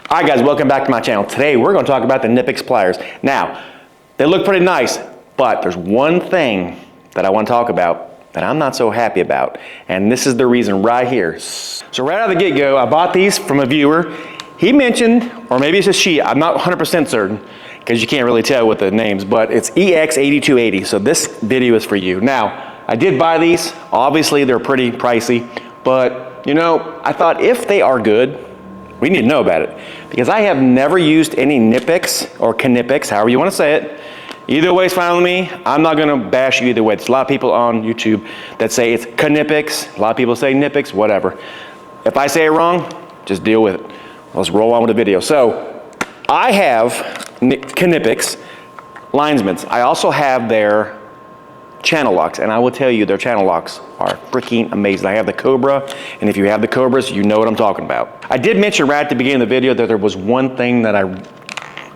All right guys, welcome back to my channel. Today we're going to talk about the Knipex pliers. Now, they look pretty nice, but there's one thing that I want to talk about that I'm not so happy about, and this is the reason right here. So right out of the get-go, I bought these from a viewer. He mentioned, or maybe it's a she, I'm not 100% certain, because you can't really tell with the names, but it's EX8280, so this video is for you. Now, I did buy these. Obviously, they're pretty pricey, but you know, I thought if they are good, we need to know about it, because I have never used any Knipex or Knipex, however you want to say it. Either way is fine with me. I'm not going to bash you either way. There's a lot of people on YouTube that say it's Knipex. A lot of people say Knipex, whatever. If I say it wrong, just deal with it. Let's roll on with the video. So I have Knipex linesmans. I also have their channel locks, and I will tell you their channel locks are freaking amazing. I have the Cobra, and if you have the Cobras, you know what I'm talking about. I did mention right at the beginning of the video that there was one thing that I'm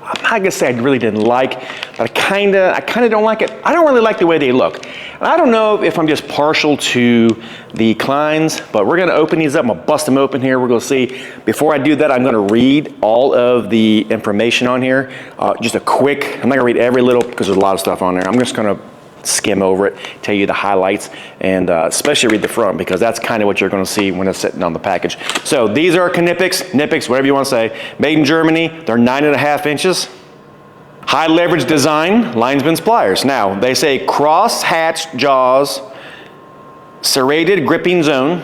not gonna say I really didn't like, but I kinda don't like it. I don't really like the way they look. And I don't know if I'm just partial to the Kleins, but we're gonna open these up. I'm gonna bust them open here. We're gonna see. Before I do that, I'm gonna read all of the information on here. Just a quick, I'm not gonna read every little, because there's a lot of stuff on there. I'm just gonna skim over it, tell you the highlights, and especially read the front, because that's kind of what you're going to see when it's sitting on the package. So these are Knipex, whatever you want to say, made in Germany. They're 9.5 inches. High leverage design, linesman's pliers. Now they say cross hatch jaws, serrated gripping zone,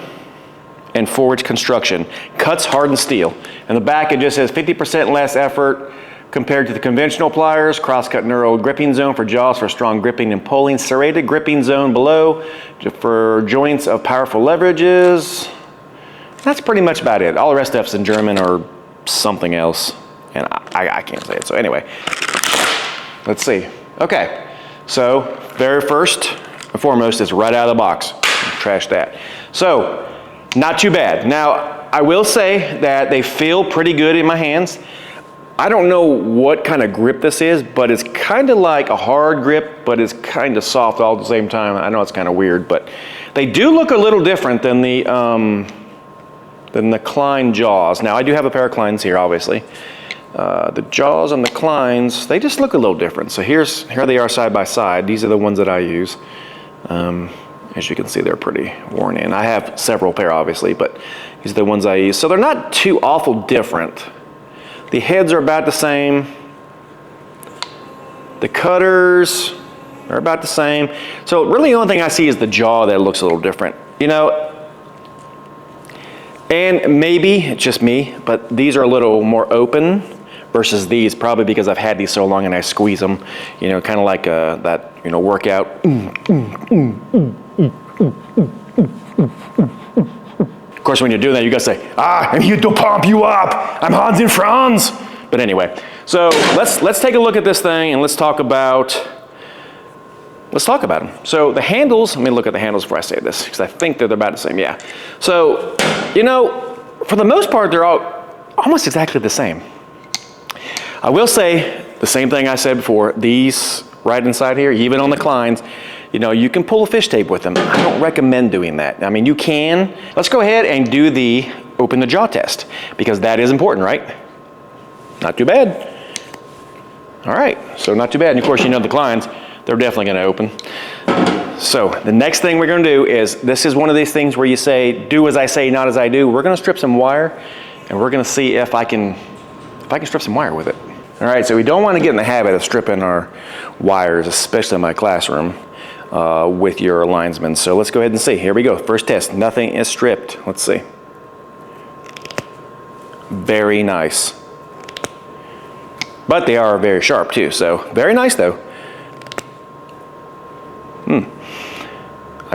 and forged construction. Cuts hardened steel. And the back it just says 50% less effort compared to the conventional pliers, cross-cut knurled gripping zone for jaws for strong gripping and pulling, serrated gripping zone below for joints of powerful leverages. That's pretty much about it. All the rest of stuff's in German or something else, and I can't say it. So anyway, let's see. Okay, so very first and foremost is right out of the box. Trash that. So, not too bad. Now, I will say that they feel pretty good in my hands. I don't know what kind of grip this is, but it's kind of like a hard grip, but it's kind of soft all at the same time. I know it's kind of weird, but they do look a little different than the Klein jaws. Now, I do have a pair of Kleins here, obviously. The jaws and the Kleins, they just look a little different. So here they are side by side. These are the ones that I use. As you can see, they're pretty worn in. I have several pair, obviously, but these are the ones I use. So they're not too awful different. The heads are about the same. The cutters are about the same. So really the only thing I see is the jaw that looks a little different. You know, and maybe it's just me, but these are a little more open versus these, probably because I've had these so long and I squeeze them, you know, kind of like that, you know, workout. Of course, when you're doing that, you gotta say, I'm here to pump you up. I'm Hans and Franz. But anyway, so let's take a look at this thing and let's talk about them. So the handles, let me look at the handles before I say this, because I think they're about the same, yeah. So, you know, for the most part, they're all almost exactly the same. I will say the same thing I said before, these right inside here, even on the Kleins, you know, you can pull a fish tape with them. I don't recommend doing that. I mean, you can. Let's go ahead and do the open the jaw test, because that is important, right? Not too bad. All right, so not too bad. And of course, you know the Kleins, they're definitely gonna open. So the next thing we're gonna do is, this is one of these things where you say, do as I say, not as I do. We're gonna strip some wire, and we're gonna see if I can strip some wire with it. All right, so we don't wanna get in the habit of stripping our wires, especially in my classroom. With your linesman. So let's go ahead and see. Here we go. First test. Nothing is stripped. Let's see. Very nice. But they are very sharp too. So very nice though. I'm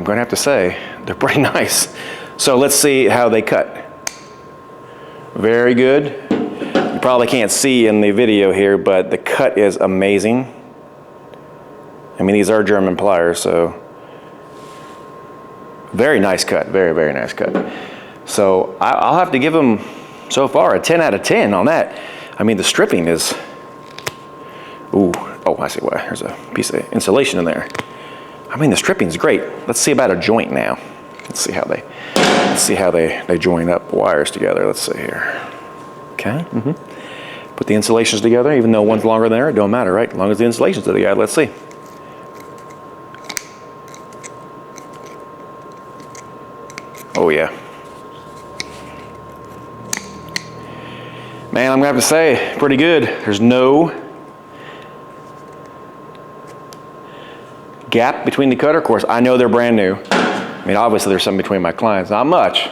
going to have to say they're pretty nice. So let's see how they cut. Very good. You probably can't see in the video here, but the cut is amazing. I mean, these are German pliers, so very nice cut, very, very nice cut. So I'll have to give them, so far, a 10 out of 10 on that. I mean, the stripping is, oh, I see why. There's a piece of insulation in there. I mean, the stripping is great. Let's see about a joint now. Let's see how they join up wires together. Let's see here. Okay. Put the insulations together, even though one's longer than the other, it don't matter, right? As long as the insulations are together. Let's see. Oh yeah. Man, I'm gonna have to say, pretty good. There's no gap between the cutter. Of course, I know they're brand new. I mean, obviously there's something between my clients, not much,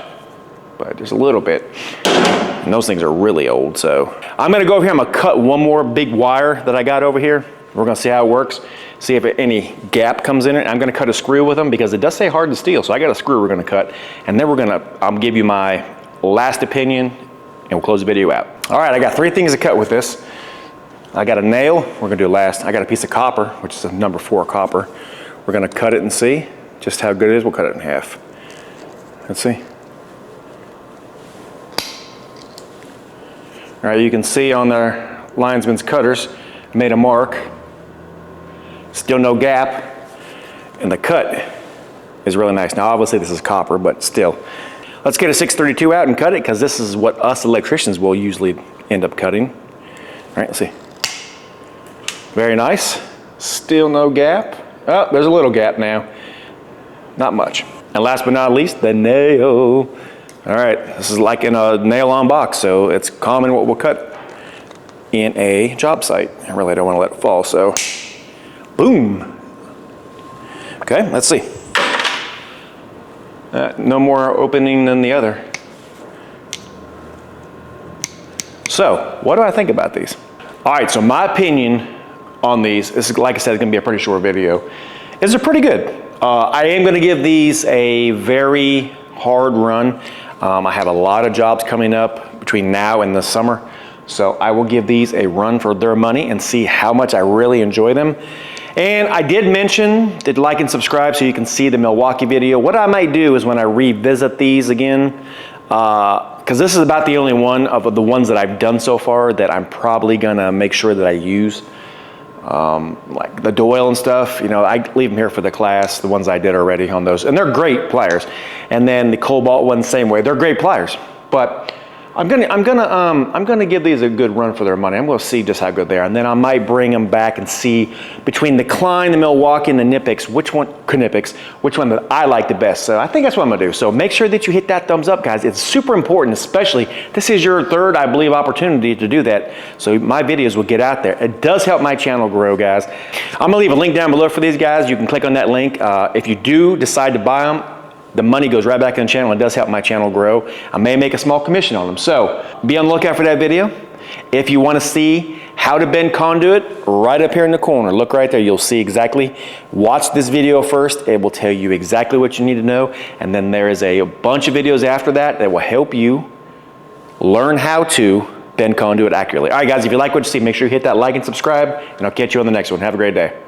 but there's a little bit. And those things are really old, so. I'm gonna go over here, I'm gonna cut one more big wire that I got over here. We're gonna see how it works, see if any gap comes in it. I'm gonna cut a screw with them because it does say hardened steel, so I got a screw we're gonna cut. And then I'll give you my last opinion and we'll close the video out. All right, I got 3 things to cut with this. I got a nail, we're gonna do last. I got a piece of copper, which is a number 4 copper. We're gonna cut it and see just how good it is. We'll cut it in half. Let's see. All right, you can see on the linesman's cutters, I made a mark. Still no gap, and the cut is really nice. Now, obviously this is copper, but still. Let's get a 632 out and cut it, because this is what us electricians will usually end up cutting. All right, let's see. Very nice. Still no gap. Oh, there's a little gap now. Not much. And last but not least, the nail. All right, this is like in a nail unbox, so it's common what we'll cut in a job site. I really don't want to let it fall, so boom. Okay, let's see. No more opening than the other. So, what do I think about these? All right, so my opinion on these, this is, like I said, it's gonna be a pretty short video, is they're pretty good. I am gonna give these a very hard run. I have a lot of jobs coming up between now and the summer, so I will give these a run for their money and see how much I really enjoy them. And I did mention that like and subscribe so you can see the Milwaukee video. What I might do is when I revisit these again, because this is about the only one of the ones that I've done so far that I'm probably gonna make sure that I use. Like the Doyle and stuff, you know, I leave them here for the class, the ones I did already on those, and they're great pliers. And then the Cobalt one, same way, they're great pliers. But I'm gonna give these a good run for their money. I'm gonna see just how good they are, and then I might bring them back and see between the Klein, the Milwaukee, and the Knipex, which one that I like the best. So I think that's what I'm gonna do. So make sure that you hit that thumbs up, guys. It's super important, especially this is your third, I believe, opportunity to do that. So my videos will get out there. It does help my channel grow, guys. I'm gonna leave a link down below for these guys. You can click on that link. If you do decide to buy them, the money goes right back in the channel and does help my channel grow. I may make a small commission on them. So be on the lookout for that video. If you want to see how to bend conduit, right up here in the corner, look right there, you'll see exactly. Watch this video first. It will tell you exactly what you need to know. And then there is a bunch of videos after that that will help you learn how to bend conduit accurately. All right, guys, if you like what you see, make sure you hit that like and subscribe, and I'll catch you on the next one. Have a great day.